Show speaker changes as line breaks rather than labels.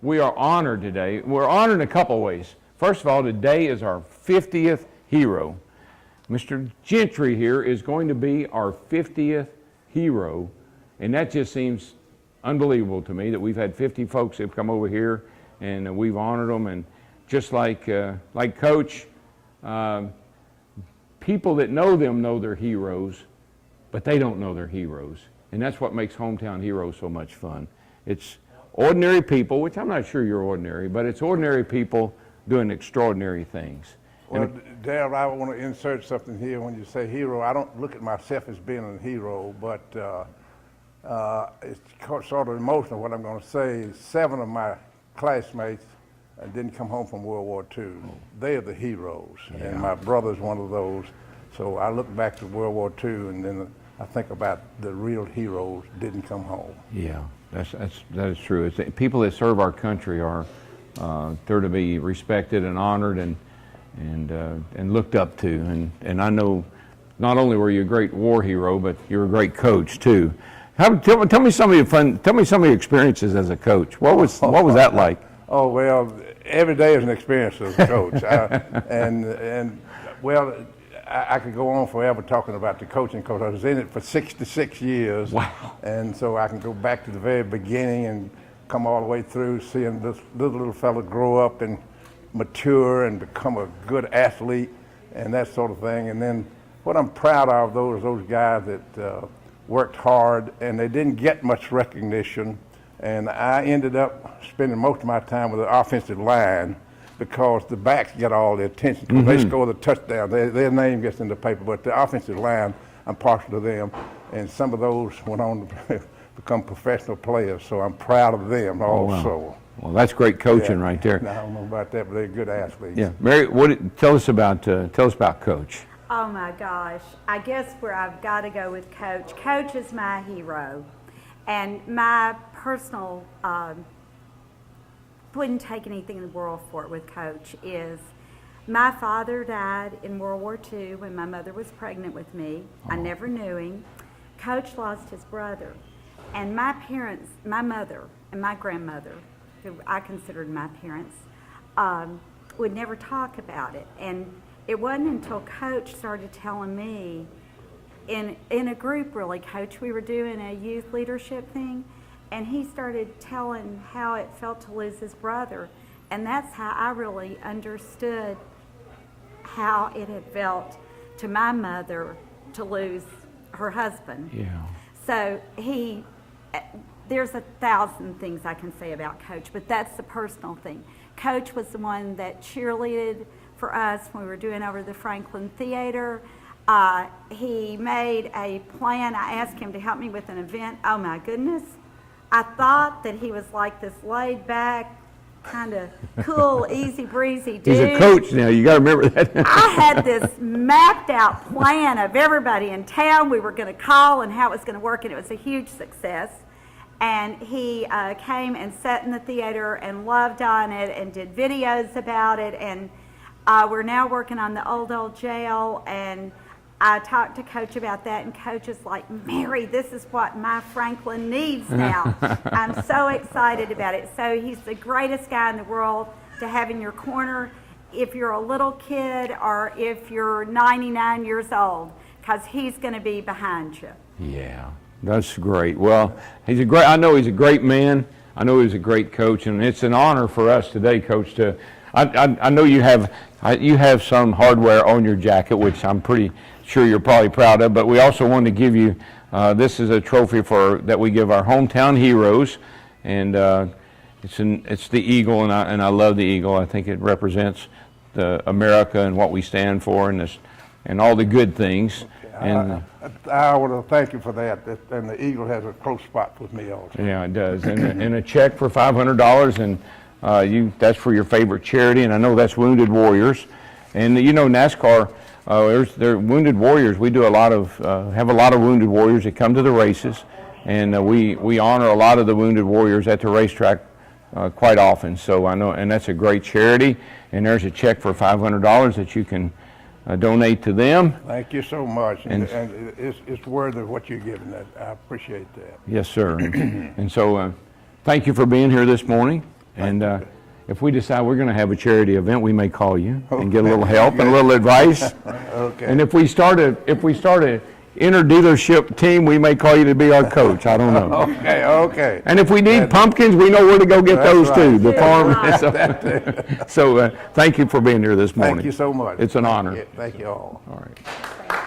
We are honored today. We're honored in a couple ways. First of all, today is our 50th hero. Mr. Gentry here is going to be our 50th hero, and that just seems unbelievable to me that we've had 50 folks that have come over here and we've honored them. And just like Coach, people that know them know they're heroes, but they don't know they're heroes. And that's what makes Hometown Heroes so much fun. It's ordinary people, which I'm not sure you're ordinary, but it's ordinary people doing extraordinary things.
Well, Darrell, I want to insert something here. When you say hero, I don't look at myself as being a hero, but it's sort of emotional what I'm going to say. 7 of my classmates didn't come home from World War II. They are the heroes, and my brother's one of those. So I look back to World War II, and then I think about the real heroes didn't come home.
Yeah. That is true. People that serve our country are they're to be respected and honored and looked up to. And I know not only were you a great war hero, but you're a great coach too. Tell me some of your fun. Tell me some of your experiences as a coach. What was that like?
Oh well, every day is an experience as a coach. I could go on forever talking about the coaching because I was in it for 66 years.
Wow.
And so I can go back to the very beginning and come all the way through seeing this little fella grow up and mature and become a good athlete and that sort of thing. And then what I'm proud of those guys that worked hard and they didn't get much recognition. And I ended up spending most of my time with the offensive line because the backs get all the attention. Mm-hmm. They score the touchdown, their name gets in the paper, but the offensive line, I'm partial to them, and some of those went on to become professional players, so I'm proud of them also.
Wow. Well, that's great coaching right there.
I don't know about that, but they're good athletes.
Yeah, Mary, tell us about Coach.
Oh my gosh, I guess where I've got to go with Coach. Coach is my hero, and my personal wouldn't take anything in the world for it with Coach is my father died in World War II when my mother was pregnant with me. I never knew him. Coach lost his brother. And my parents, my mother and my grandmother, who I considered my parents, would never talk about it. And it wasn't until Coach started telling me, in a group really, Coach, we were doing a youth leadership thing, and he started telling how it felt to lose his brother. And that's how I really understood how it had felt to my mother to lose her husband.
Yeah.
So there's 1,000 things I can say about Coach, but that's the personal thing. Coach was the one that cheerleaded for us when we were doing over the Franklin Theater. He made a plan. I asked him to help me with an event. Oh my goodness. I thought that he was like this laid back, kind of cool, easy breezy dude.
He's a coach now, you got to remember that.
I had this mapped out plan of everybody in town we were going to call and how it was going to work, and it was a huge success. And he came and sat in the theater and loved on it and did videos about it. And we're now working on the old jail, and I talked to Coach about that, and Coach is like, Mary, this is what my Franklin needs now. I'm so excited about it. So he's the greatest guy in the world to have in your corner if you're a little kid or if you're 99 years old, because he's going to be behind you.
Yeah, that's great. Well, I know he's a great man. I know he's a great coach, and it's an honor for us today, Coach, I know you have some hardware on your jacket, which I'm pretty sure you're probably proud of, but we also want to give you, this is a trophy that we give our hometown heroes, and it's the eagle, and I love the eagle. I think it represents America and what we stand for, and all the good things.
Okay. And I want to thank you for that. And the eagle has a close spot with me also.
Yeah, it does. And a check for $500, and that's for your favorite charity, and I know that's Wounded Warriors. And you know, NASCAR, they're Wounded Warriors. We do have a lot of Wounded Warriors that come to the races, and we honor a lot of the Wounded Warriors at the racetrack quite often. So I know, and that's a great charity. And there's a check for $500 that you can donate to them.
Thank you so much,
And-
and it's worth of what you're giving. That I appreciate that.
Yes, sir. And so, thank you for being here this morning. And if we decide we're going to have a charity event, we may call you and get a little help and a little advice.
Okay.
And if we start a inter-dealership team, we may call you to be our coach. I don't know.
Okay, okay.
And if we need pumpkins, we know where to go get
That's
those too.
right.
The farm.
That
So, thank you for being here this morning.
Thank you so much.
It's an honor.
Thank you all.
All right.